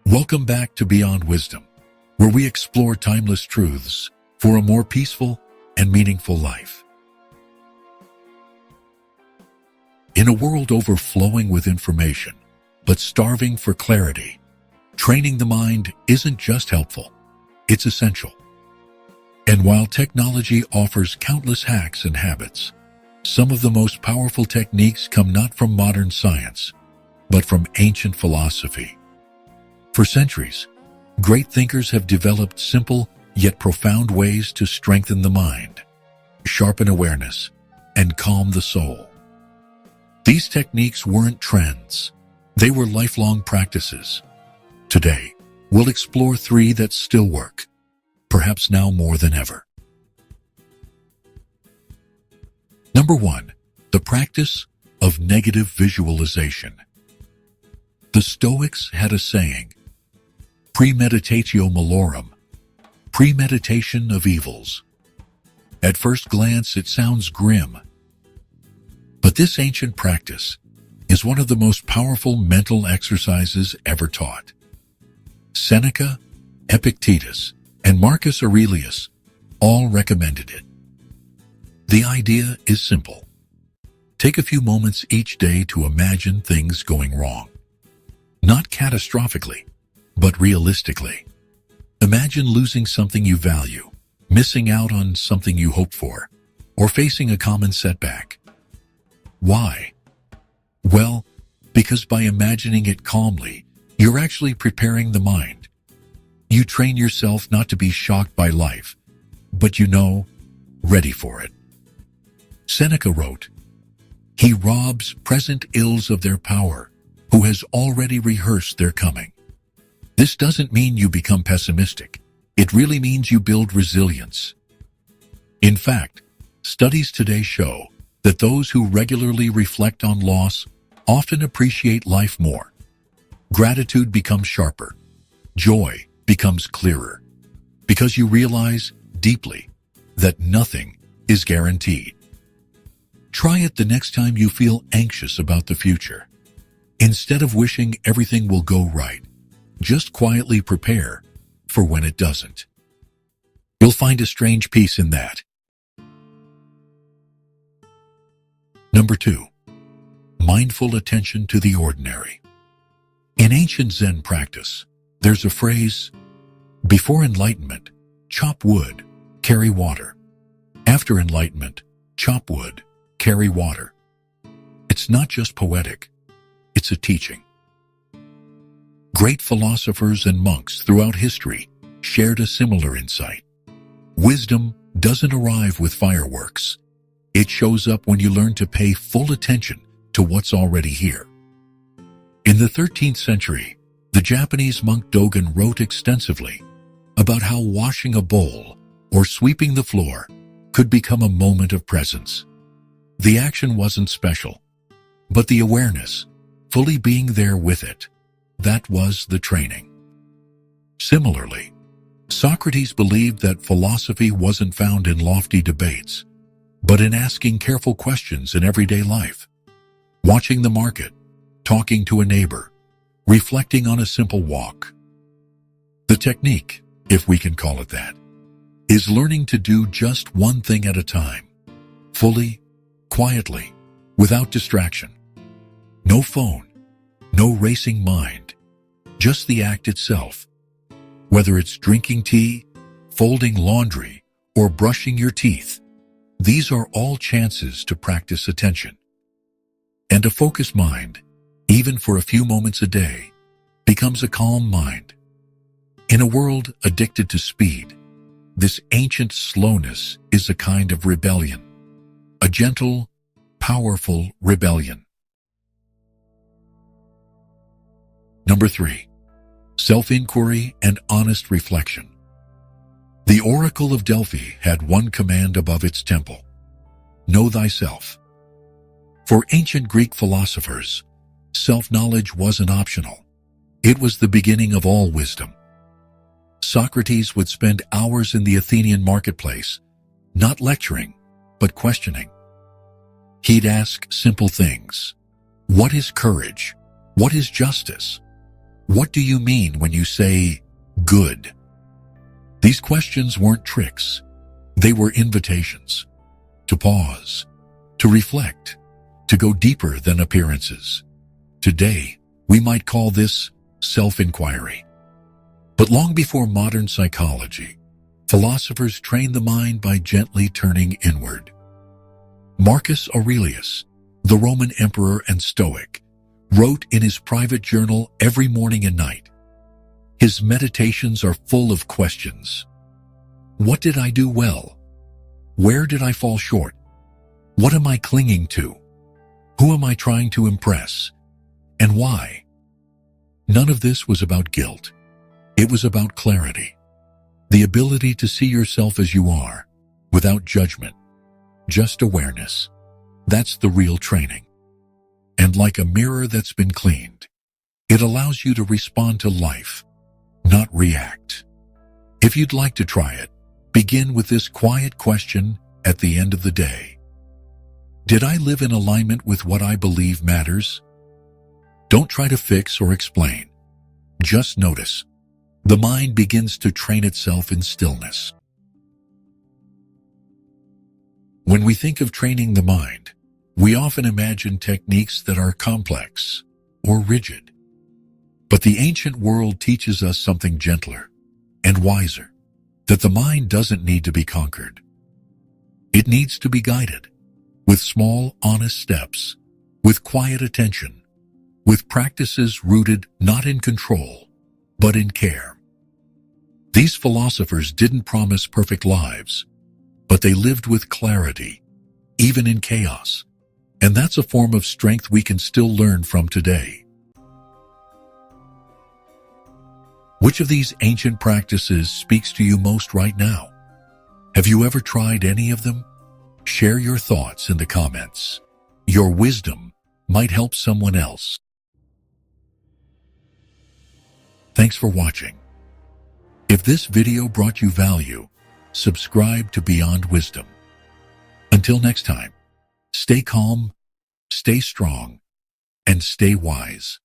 Welcome back to Beyond Wisdom, where we explore timeless truths for a more peaceful and meaningful life. In a world overflowing with information, but starving for clarity, training the mind isn't just helpful, it's essential. And while technology offers countless hacks and habits, some of the most powerful techniques come not from modern science, but from ancient philosophy. For centuries, great thinkers have developed simple yet profound ways to strengthen the mind, sharpen awareness, and calm the soul. These techniques weren't trends, they were lifelong practices. Today, we'll explore three that still work, perhaps now more than ever. Number 1, the practice of negative visualization. The Stoics had a saying, premeditatio malorum, premeditation of evils. At first glance, it sounds grim. But this ancient practice is one of the most powerful mental exercises ever taught. Seneca, Epictetus, and Marcus Aurelius all recommended it. The idea is simple. Take a few moments each day to imagine things going wrong. Not catastrophically, but realistically. Imagine losing something you value, missing out on something you hoped for, or facing a common setback. Why? Well, because by imagining it calmly, you're actually preparing the mind. You train yourself not to be shocked by life, but ready for it. Seneca wrote, "He robs present ills of their power, who has already rehearsed their coming." This doesn't mean you become pessimistic. It really means you build resilience. In fact, studies today show that those who regularly reflect on loss often appreciate life more. Gratitude becomes sharper. Joy becomes clearer. Because you realize deeply that nothing is guaranteed. Try it the next time you feel anxious about the future. Instead of wishing everything will go right, just quietly prepare for when it doesn't. You'll find a strange peace in that. Number 2, mindful attention to the ordinary. In ancient Zen practice, there's a phrase, before enlightenment, chop wood, carry water. After enlightenment, chop wood, carry water. It's not just poetic, it's a teaching. Great philosophers and monks throughout history shared a similar insight. Wisdom doesn't arrive with fireworks. It shows up when you learn to pay full attention to what's already here. In the 13th century, the Japanese monk Dōgen wrote extensively about how washing a bowl or sweeping the floor could become a moment of presence. The action wasn't special, but the awareness, fully being there with it, that was the training. Similarly, Socrates believed that philosophy wasn't found in lofty debates, but in asking careful questions in everyday life. Watching the market, talking to a neighbor, reflecting on a simple walk. The technique, if we can call it that, is learning to do just one thing at a time, fully, quietly, without distraction. No phone, no racing mind, just the act itself. Whether it's drinking tea, folding laundry, or brushing your teeth, these are all chances to practice attention. And a focused mind, even for a few moments a day, becomes a calm mind. In a world addicted to speed, this ancient slowness is a kind of rebellion, a gentle, powerful rebellion. Number 3, self-inquiry and honest reflection. The Oracle of Delphi had one command above its temple: know thyself. For ancient Greek philosophers, self-knowledge wasn't optional. It was the beginning of all wisdom. Socrates would spend hours in the Athenian marketplace, not lecturing, but questioning. He'd ask simple things. What is courage? What is justice? What do you mean when you say good? These questions weren't tricks. They were invitations to pause, to reflect, to go deeper than appearances. Today, we might call this self-inquiry. But long before modern psychology, philosophers trained the mind by gently turning inward. Marcus Aurelius, the Roman emperor and Stoic, wrote in his private journal every morning and night. His meditations are full of questions. What did I do well? Where did I fall short? What am I clinging to? Who am I trying to impress? And why? None of this was about guilt. It was about clarity. The ability to see yourself as you are, without judgment, just awareness. That's the real training. And like a mirror that's been cleaned, it allows you to respond to life, not react. If you'd like to try it, begin with this quiet question at the end of the day. Did I live in alignment with what I believe matters? Don't try to fix or explain. Just notice. The mind begins to train itself in stillness. When we think of training the mind, we often imagine techniques that are complex or rigid. But the ancient world teaches us something gentler and wiser, that the mind doesn't need to be conquered. It needs to be guided, with small, honest steps, with quiet attention, with practices rooted not in control, but in care. These philosophers didn't promise perfect lives, but they lived with clarity, even in chaos. And that's a form of strength we can still learn from today. Which of these ancient practices speaks to you most right now? Have you ever tried any of them? Share your thoughts in the comments. Your wisdom might help someone else. Thanks for watching. If this video brought you value, subscribe to Beyond Wisdom. Until next time, stay calm, stay strong, and stay wise.